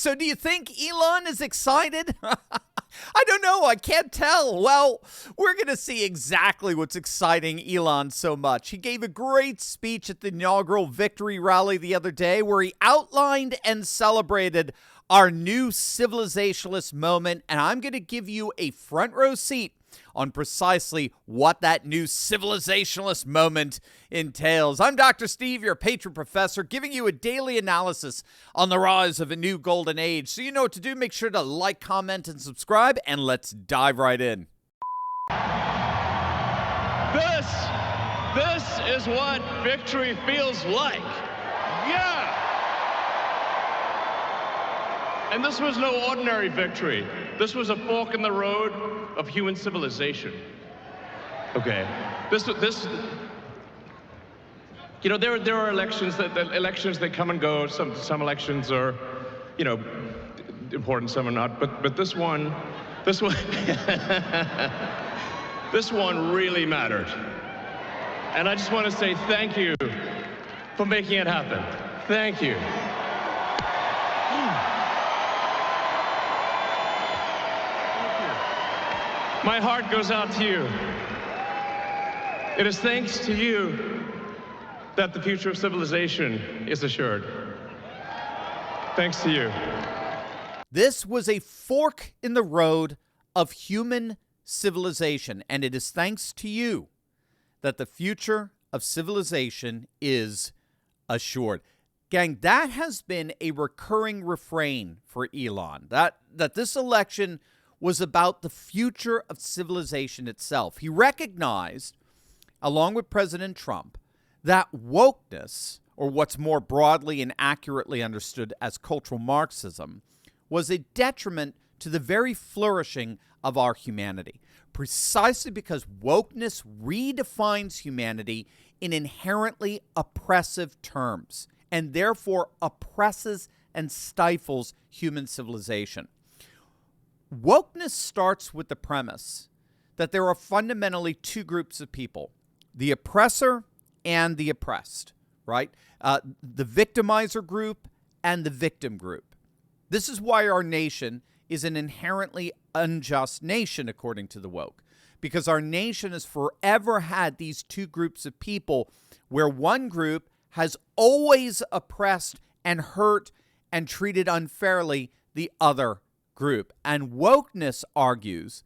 So do you think Elon is excited? I don't know. I can't tell. Well, we're going to see exactly what's exciting Elon so much. He gave a great speech at the inaugural victory rally the other day where he outlined and celebrated our new civilizationalist moment, and I'm going to give you a front row seat on precisely what that new civilizationalist moment entails. I'm Dr. Steve, your patron professor, giving you a daily analysis on the rise of a new golden age. So you know what to do. Make sure to like, comment, and subscribe, and let's dive right in. This is what victory feels like. Yeah! And this was no ordinary victory. This was a fork in the road of human civilization. Okay. You know, there are elections that come and go. Some elections are, you know, important, some are not. But this one this one really mattered. And I just want to say thank you for making it happen. Thank you. My heart goes out to you. It is thanks to you that the future of civilization is assured. Thanks to you. This was a fork in the road of human civilization, and it is thanks to you that the future of civilization is assured. Gang, that has been a recurring refrain for Elon, that this election was about the future of civilization itself. He recognized, along with President Trump, that wokeness, or what's more broadly and accurately understood as cultural Marxism, was a detriment to the very flourishing of our humanity, precisely because wokeness redefines humanity in inherently oppressive terms, and therefore oppresses and stifles human civilization. Wokeness starts with the premise that there are fundamentally two groups of people, the oppressor and the oppressed, right? The victimizer group and the victim group. This is why our nation is an inherently unjust nation, according to the woke, because our nation has forever had these two groups of people where one group has always oppressed and hurt and treated unfairly the other group. And wokeness argues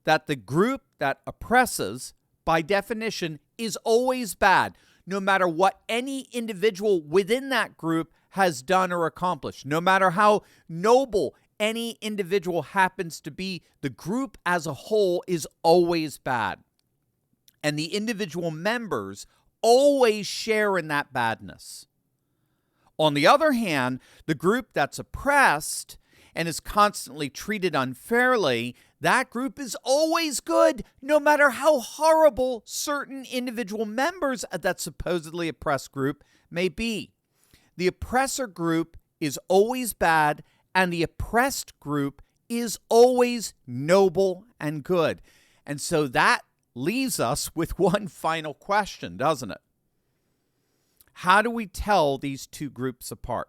that the group that oppresses, by definition, is always bad, no matter what any individual within that group has done or accomplished. No matter how noble any individual happens to be, the group as a whole is always bad. And the individual members always share in that badness. On the other hand, the group that's oppressed and is constantly treated unfairly, that group is always good, no matter how horrible certain individual members of that supposedly oppressed group may be. The oppressor group is always bad, and the oppressed group is always noble and good. And so that leaves us with one final question, doesn't it? How do we tell these two groups apart?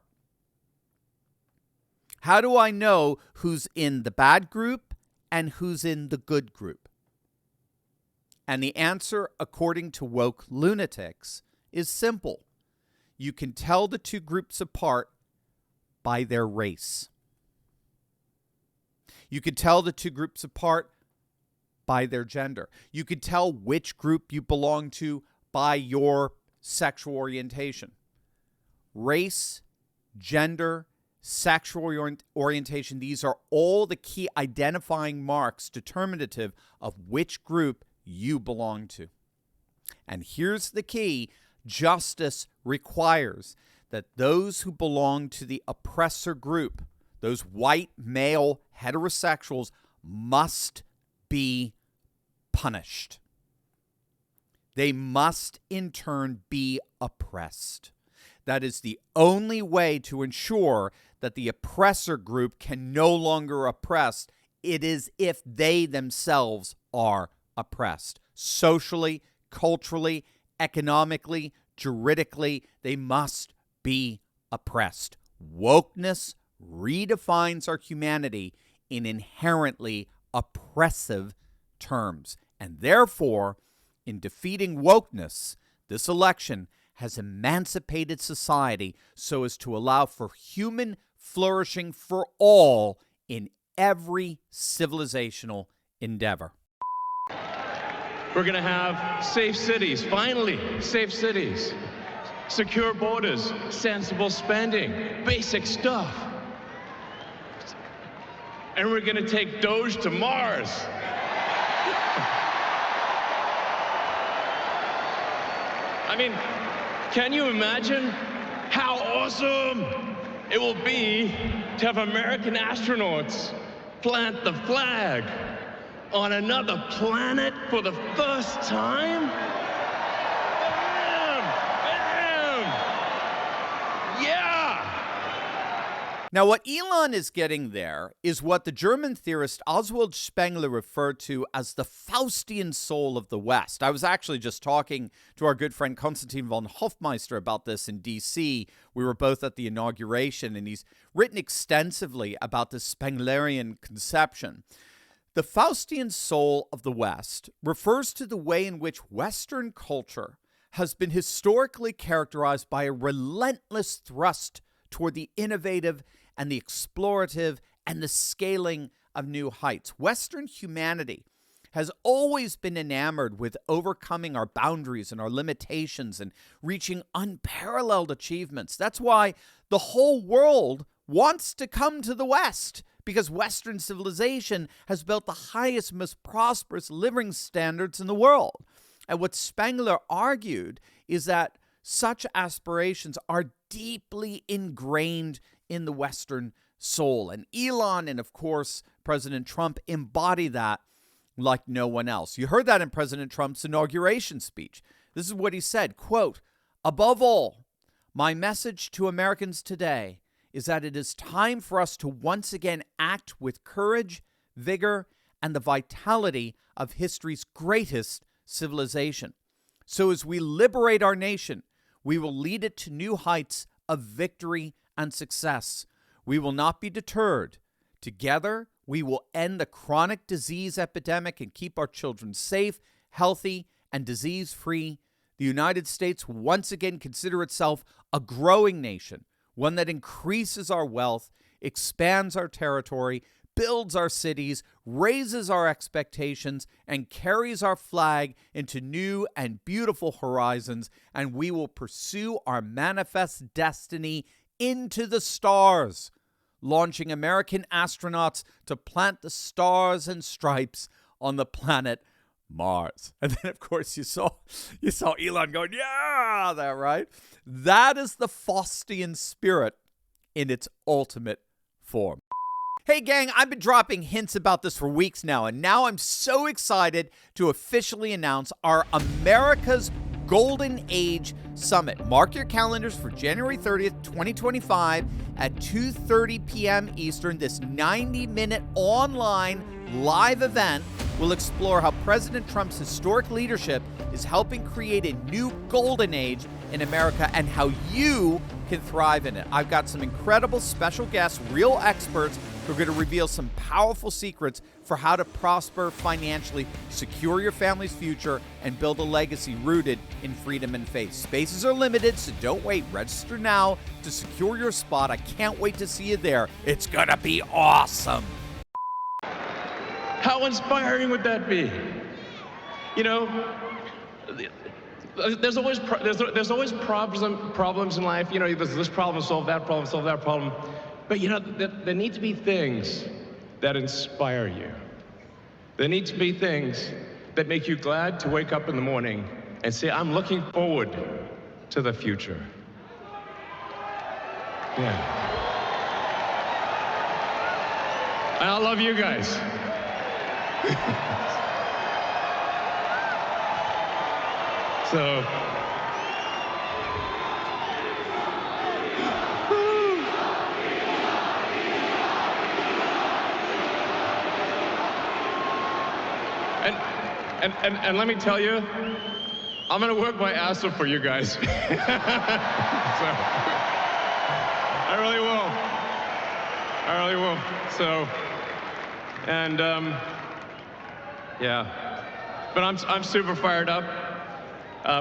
How do I know who's in the bad group and who's in the good group? And the answer, according to woke lunatics, is simple. You can tell the two groups apart by their race. You can tell the two groups apart by their gender. You can tell which group you belong to by your sexual orientation. Race, gender, sexual orientation, these are all the key identifying marks determinative of which group you belong to. And here's the key. Justice requires that those who belong to the oppressor group, those white male heterosexuals, must be punished. They must in turn be oppressed. That is the only way to ensure that the oppressor group can no longer oppress. It is if they themselves are oppressed. Socially, culturally, economically, juridically, they must be oppressed. Wokeness redefines our humanity in inherently oppressive terms. And therefore, in defeating wokeness, this election has emancipated society so as to allow for human flourishing for all in every civilizational endeavor. We're going to have safe cities, finally, safe cities. Secure borders, sensible spending, basic stuff. And we're going to take Doge to Mars. I mean, can you imagine how awesome it will be to have American astronauts plant the flag on another planet for the first time? Bam! Yeah! Now, what Elon is getting there is what the German theorist Oswald Spengler referred to as the Faustian soul of the West. I was actually just talking to our good friend Konstantin von Hofmeister about this in D.C. We were both at the inauguration, and he's written extensively about the Spenglerian conception. The Faustian soul of the West refers to the way in which Western culture has been historically characterized by a relentless thrust toward the innovative and the explorative and the scaling of new heights. Western humanity has always been enamored with overcoming our boundaries and our limitations and reaching unparalleled achievements. That's why the whole world wants to come to the West, because Western civilization has built the highest, most prosperous living standards in the world. And what Spengler argued is that such aspirations are deeply ingrained in the Western soul. And Elon and, of course, President Trump embody that like no one else. You heard that in President Trump's inauguration speech. This is what he said, quote, "Above all, my message to Americans today is that it is time for us to once again act with courage, vigor, and the vitality of history's greatest civilization. So as we liberate our nation, we will lead it to new heights of victory and success. We will not be deterred. Together, we will end the chronic disease epidemic and keep our children safe, healthy, and disease-free. The United States will once again consider itself a growing nation, one that increases our wealth, expands our territory, builds our cities, raises our expectations, and carries our flag into new and beautiful horizons, and we will pursue our manifest destiny into the stars, launching American astronauts to plant the stars and stripes on the planet Mars." And then, of course, you saw Elon going, "Yeah, that right." That is the Faustian spirit in its ultimate form. Hey, gang, I've been dropping hints about this for weeks now, and now I'm so excited to officially announce our America's Golden Age Summit. Mark your calendars for January 30th, 2025 at 2:30 p.m. Eastern. This 90-minute online live event will explore how President Trump's historic leadership is helping create a new golden age in America and how you can thrive in it. I've got some incredible special guests, real experts, who are going to reveal some powerful secrets for how to prosper financially, secure your family's future, and build a legacy rooted in freedom and faith. Spaces are limited, so don't wait. Register now to secure your spot. I can't wait to see you there. It's going to be awesome. How inspiring would that be? You know, there's always problems in life. You know, there's this problem, solve that problem. But you know, there need to be things that inspire you. There need to be things that make you glad to wake up in the morning and say, "I'm looking forward to the future." Yeah. And I love you guys. So, and let me tell you, I'm gonna work my ass off for you guys. So, I really will. I really will. So, and yeah, but I'm super fired up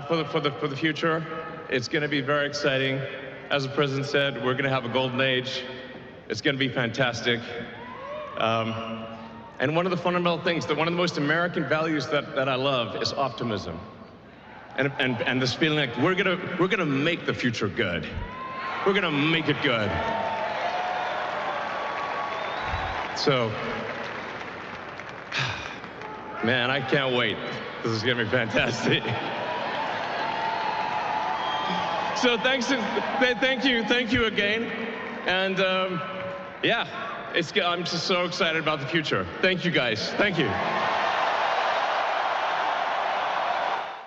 for the future. It's going to be very exciting. As the president said, we're going to have a golden age. It's going to be fantastic. And one of the fundamental things, one of the most American values that I love is optimism. And this feeling like we're gonna make the future good. We're gonna make it good. So, man, I can't wait. This is gonna be fantastic. So thank you again, and yeah, I'm just so excited about the future. Thank you guys. Thank you.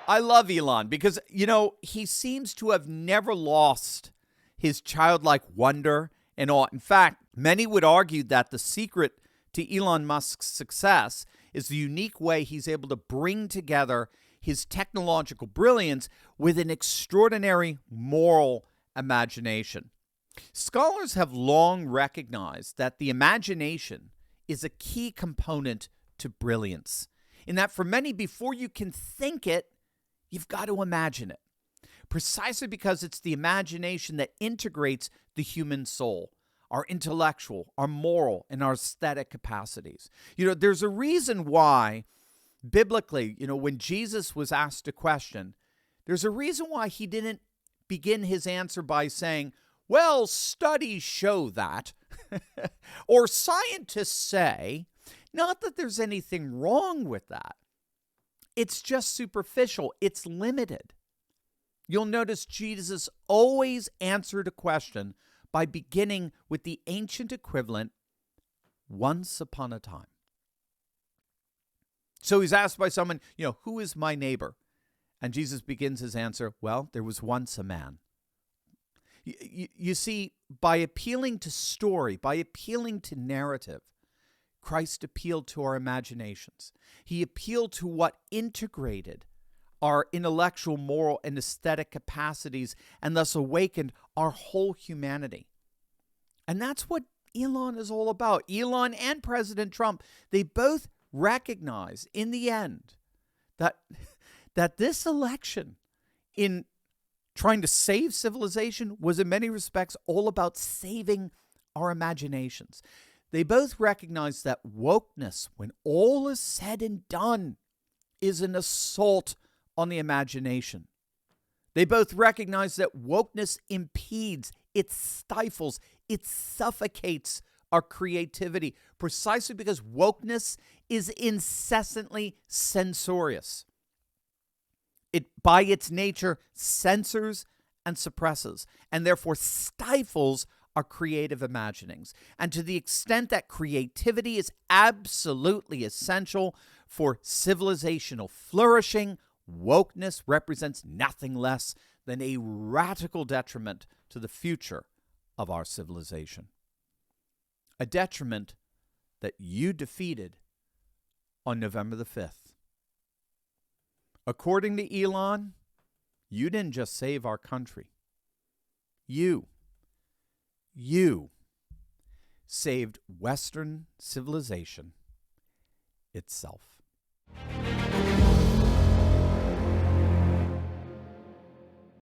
I love Elon because, he seems to have never lost his childlike wonder and awe. In fact, many would argue that the secret to Elon Musk's success is the unique way he's able to bring together his technological brilliance with an extraordinary moral imagination. Scholars have long recognized that the imagination is a key component to brilliance, in that for many, before you can think it, you've got to imagine it, precisely because it's the imagination that integrates the human soul, our intellectual, our moral, and our aesthetic capacities. There's a reason why, biblically, when Jesus was asked a question, there's a reason why he didn't begin his answer by saying, well, studies show that, or scientists say. Not that there's anything wrong with that. It's just superficial. It's limited. You'll notice Jesus always answered a question by beginning with the ancient equivalent, once upon a time. So he's asked by someone, who is my neighbor? And Jesus begins his answer, well, there was once a man. You see, by appealing to story, by appealing to narrative, Christ appealed to our imaginations. He appealed to what integrated our intellectual, moral, and aesthetic capacities and thus awakened our whole humanity. And that's what Elon is all about. Elon and President Trump, they both recognize in the end that this election in trying to save civilization was in many respects all about saving our imaginations. They both recognize that wokeness, when all is said and done, is an assault on the imagination. They both recognize that wokeness impedes, it stifles, it suffocates our creativity, precisely because wokeness is incessantly censorious. It, by its nature, censors and suppresses, and therefore stifles our creative imaginings. And to the extent that creativity is absolutely essential for civilizational flourishing, wokeness represents nothing less than a radical detriment to the future of our civilization. A detriment that you defeated on November the 5th. According to Elon, you didn't just save our country. You saved Western civilization itself.